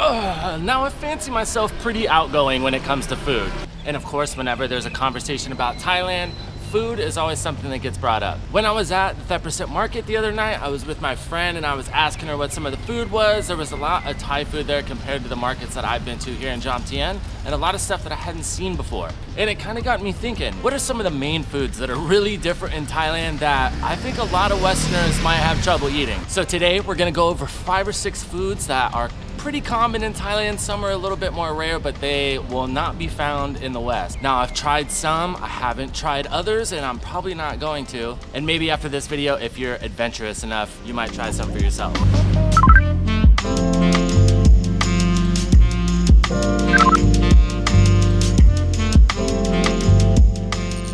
Now I fancy myself pretty outgoing when it comes to food. And of course, whenever there's a conversation about Thailand, food is always something that gets brought up. When I was at the Tempus market the other night, I was with my friend and I was asking her what some of the food was. There was a lot of Thai food there compared to the markets that I've been to here in Jomtien, and a lot of stuff that I hadn't seen before. And it kind of got me thinking, what are some of the main foods that are really different in Thailand that I think a lot of Westerners might have trouble eating? So today we're gonna go over 5 or 6 foods that are pretty common in Thailand. Some are a little bit more rare, but they will not be found in the West. Now, I've tried some, I haven't tried others, and I'm probably not going to. And maybe after this video, if you're adventurous enough, you might try some for yourself.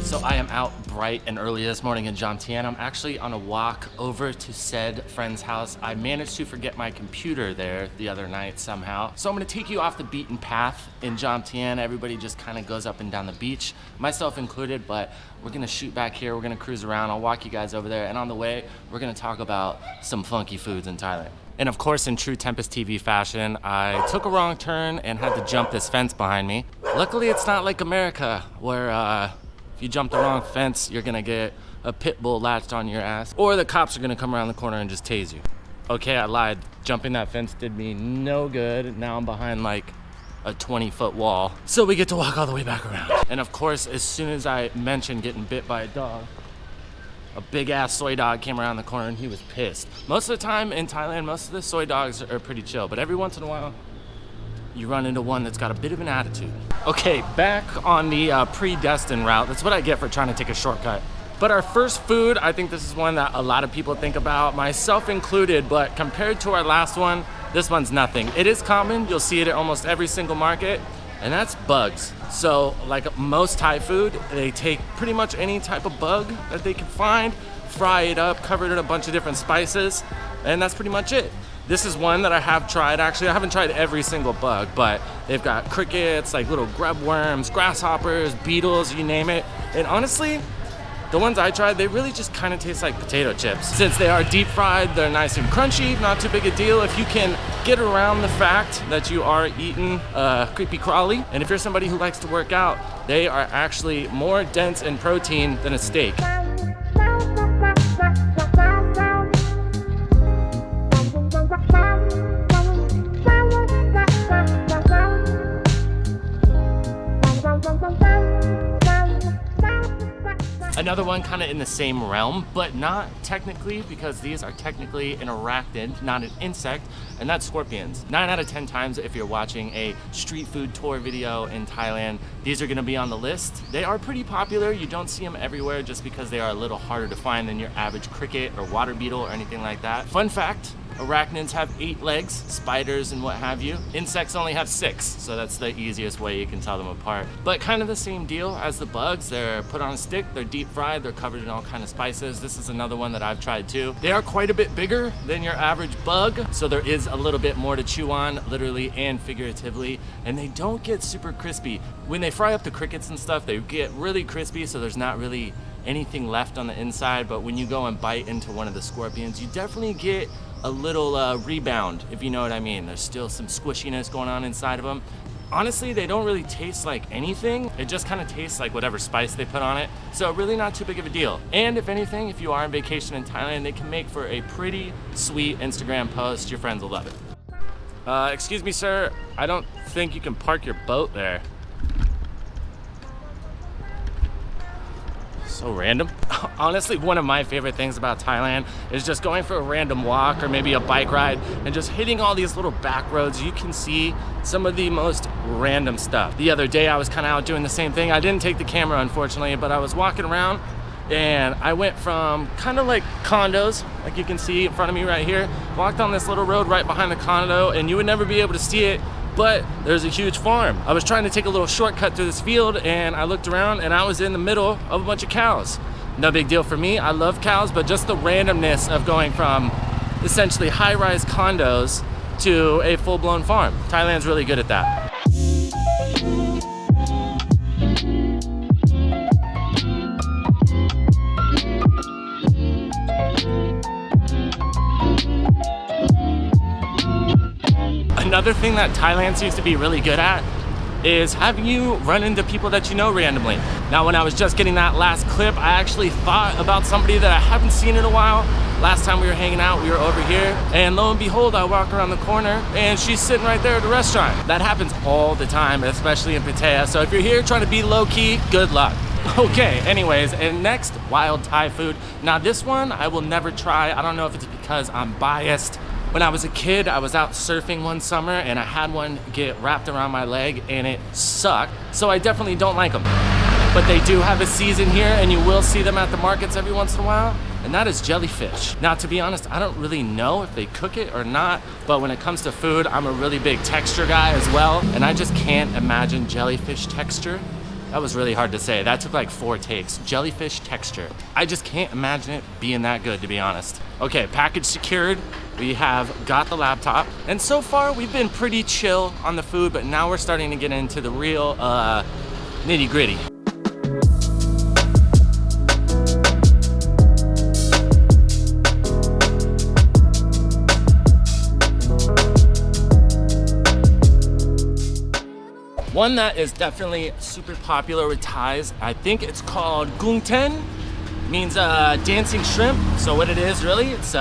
So I am out bright and early this morning in Jomtien. I'm actually on a walk over to said friend's house. I managed to forget my computer there the other night somehow. So I'm gonna take you off the beaten path in Jomtien. Everybody just kind of goes up and down the beach, myself included, but we're gonna shoot back here, we're gonna cruise around, I'll walk you guys over there, and on the way, we're gonna talk about some funky foods in Thailand. And of course, in true Tempus TV fashion, I took a wrong turn and had to jump this fence behind me. Luckily, it's not like America, where if you jump the wrong fence, you're gonna get a pit bull latched on your ass, or the cops are gonna come around the corner and just tase you. Okay, I lied. Jumping that fence did me no good. Now I'm behind like a 20-foot wall. So we get to walk all the way back around. And of course, as soon as I mentioned getting bit by a dog, a big ass soy dog came around the corner and he was pissed. Most of the time in Thailand, most of the soy dogs are pretty chill, but every once in a while, you run into one that's got a bit of an attitude. Okay, back on the predestined route. That's what I get for trying to take a shortcut. But our first food, I think this is one that a lot of people think about, myself included, but compared to our last one, this one's nothing. It is common, you'll see it at almost every single market, and that's bugs. So like most Thai food, they take pretty much any type of bug that they can find, fry it up, cover it in a bunch of different spices, and that's pretty much it. This is one that I have tried. Actually, I haven't tried every single bug, but they've got crickets, like little grub worms, grasshoppers, beetles, you name it. And honestly, the ones I tried, they really just kind of taste like potato chips. Since they are deep fried, they're nice and crunchy, not too big a deal. If you can get around the fact that you are eating creepy crawly, and if you're somebody who likes to work out, they are actually more dense in protein than a steak. Another one kind of in the same realm, but not technically, because these are technically an arachnid, not an insect, and that's scorpions. 9 out of 10 times if you're watching a street food tour video in Thailand, these are gonna be on the list. They are pretty popular. You don't see them everywhere just because they are a little harder to find than your average cricket or water beetle or anything like that. Fun fact, arachnids have 8 legs, spiders and what have you. Insects only have 6, so that's the easiest way you can tell them apart. But kind of the same deal as the bugs. They're put on a stick, they're deep fried, they're covered in all kind of spices. This is another one that I've tried too. They are quite a bit bigger than your average bug, so there is a little bit more to chew on, literally and figuratively, and they don't get super crispy. When they fry up the crickets and stuff, they get really crispy, so there's not really anything left on the inside, but when you go and bite into one of the scorpions, you definitely get a little rebound, if you know what I mean. There's still some squishiness going on inside of them. Honestly, they don't really taste like anything. It just kind of tastes like whatever spice they put on it. So really not too big of a deal. And if anything, if you are on vacation in Thailand, they can make for a pretty sweet Instagram post. Your friends will love it. Excuse me, sir. I don't think you can park your boat there. So random. Honestly, one of my favorite things about Thailand is just going for a random walk or maybe a bike ride and just hitting all these little back roads. You can see some of the most random stuff. The other day I was kind of out doing the same thing. I didn't take the camera, unfortunately, but I was walking around and I went from kind of like condos, like you can see in front of me right here, walked on this little road right behind the condo, and you would never be able to see it, but there's a huge farm. I was trying to take a little shortcut through this field and I looked around and I was in the middle of a bunch of cows. No big deal for me, I love cows, but just the randomness of going from essentially high-rise condos to a full-blown farm. Thailand's really good at that. Another thing that Thailand seems to be really good at is having you run into people that you know randomly. Now, when I was just getting that last clip, I actually thought about somebody that I haven't seen in a while. Last time we were hanging out, we were over here, and lo and behold, I walk around the corner and she's sitting right there at the restaurant. That happens all the time, especially in Pattaya. So if you're here trying to be low-key, good luck. Okay, anyways, and next, wild Thai food. Now this one I will never try. I don't know if it's because I'm biased. When I was a kid, I was out surfing one summer and I had one get wrapped around my leg and it sucked. So I definitely don't like them. But they do have a season here and you will see them at the markets every once in a while. And that is jellyfish. Now, to be honest, I don't really know if they cook it or not, but when it comes to food, I'm a really big texture guy as well. And I just can't imagine jellyfish texture. That was really hard to say. That took like 4 takes. Jellyfish texture. I just can't imagine it being that good, to be honest. Okay, package secured. We have got the laptop. And so far, we've been pretty chill on the food, but now we're starting to get into the real nitty gritty. One that is definitely super popular with Thais, I think it's called gung ten, means dancing shrimp. So what it is really, it's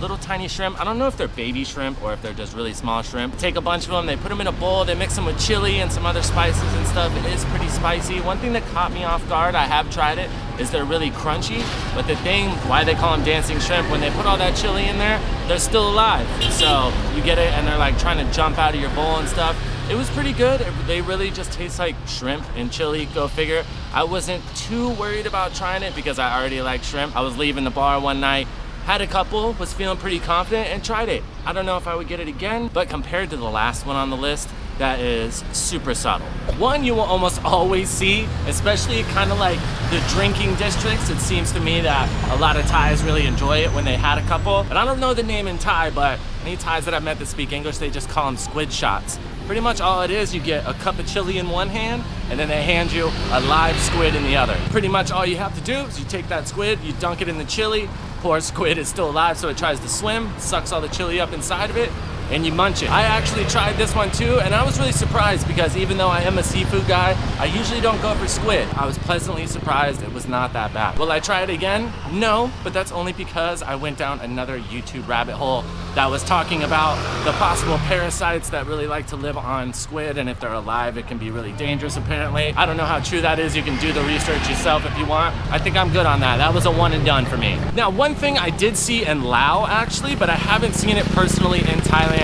little tiny shrimp. I don't know if they're baby shrimp or if they're just really small shrimp. Take a bunch of them, they put them in a bowl, they mix them with chili and some other spices and stuff. It is pretty spicy. One thing that caught me off guard, I have tried it, is they're really crunchy. But the thing, why they call them dancing shrimp, when they put all that chili in there, they're still alive. So you get it and they're like trying to jump out of your bowl and stuff. It was pretty good. They really just taste like shrimp and chili, go figure. I wasn't too worried about trying it because I already like shrimp. I was leaving the bar one night, had a couple, was feeling pretty confident and tried it. I don't know if I would get it again, but compared to the last one on the list, that is super subtle. One you will almost always see, especially kind of like the drinking districts. It seems to me that a lot of Thais really enjoy it when they had a couple. And I don't know the name in Thai, but any Thais that I've met that speak English, they just call them squid shots. Pretty much all it is, you get a cup of chili in one hand and then they hand you a live squid in the other. Pretty much all you have to do is you take that squid, you dunk it in the chili, poor squid is still alive so it tries to swim, sucks all the chili up inside of it, and you munch it. I actually tried this one too, and I was really surprised because even though I am a seafood guy, I usually don't go for squid. I was pleasantly surprised it was not that bad. Will I try it again? No, but that's only because I went down another YouTube rabbit hole that was talking about the possible parasites that really like to live on squid, and if they're alive, it can be really dangerous apparently. I don't know how true that is. You can do the research yourself if you want. I think I'm good on that. That was a one and done for me. Now, one thing I did see in Laos actually, but I haven't seen it personally in Thailand.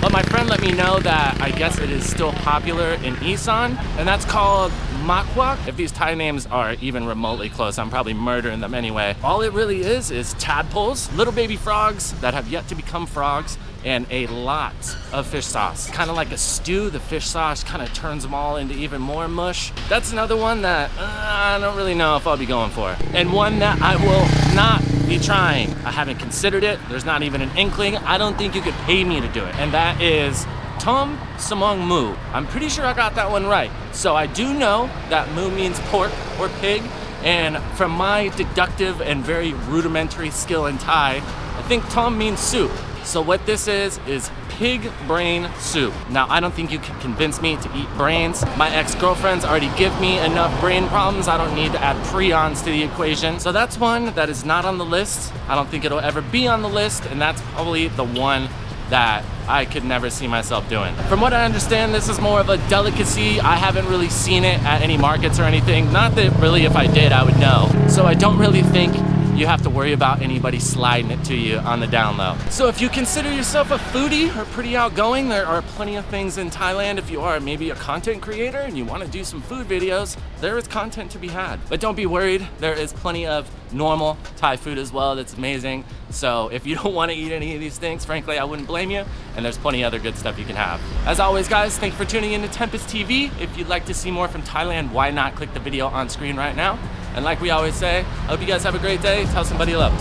But my friend let me know that I guess it is still popular in Isan, and that's called makwak. If these Thai names are even remotely close, I'm probably murdering them anyway. All it really is tadpoles, little baby frogs that have yet to become frogs, and a lot of fish sauce. Kind of like a stew, the fish sauce kind of turns them all into even more mush. That's another one that I don't really know if I'll be going for. And one that I will not be trying. I haven't considered it. There's not even an inkling. I don't think you could pay me to do it. And that is Tom Samong Mu. I'm pretty sure I got that one right. So I do know that mu means pork or pig. And from my deductive and very rudimentary skill in Thai, I think Tom means soup. So what this is pig brain soup. Now, I don't think you can convince me to eat brains. My ex-girlfriends already give me enough brain problems. I don't need to add prions to the equation. So that's one that is not on the list. I don't think it'll ever be on the list, and that's probably the one that I could never see myself doing. From what I understand, this is more of a delicacy. I haven't really seen it at any markets or anything. Not that really if I did, I would know. So I don't really think you have to worry about anybody sliding it to you on the down low. So if you consider yourself a foodie or pretty outgoing, there are plenty of things in Thailand. If you are maybe a content creator and you want to do some food videos, there is content to be had. But don't be worried, there is plenty of normal Thai food as well that's amazing. So if you don't want to eat any of these things, frankly, I wouldn't blame you. And there's plenty of other good stuff you can have. As always, guys, thanks for tuning in to Tempus TV. If you'd like to see more from Thailand, why not click the video on screen right now? And like we always say, I hope you guys have a great day. Tell somebody you love.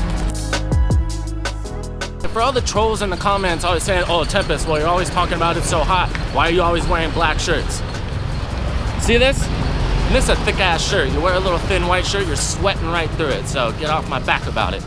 And for all the trolls in the comments always saying, oh, Tempus, well, you're always talking about it's so hot. Why are you always wearing black shirts? See this? And this is a thick ass shirt. You wear a little thin white shirt, you're sweating right through it. So get off my back about it.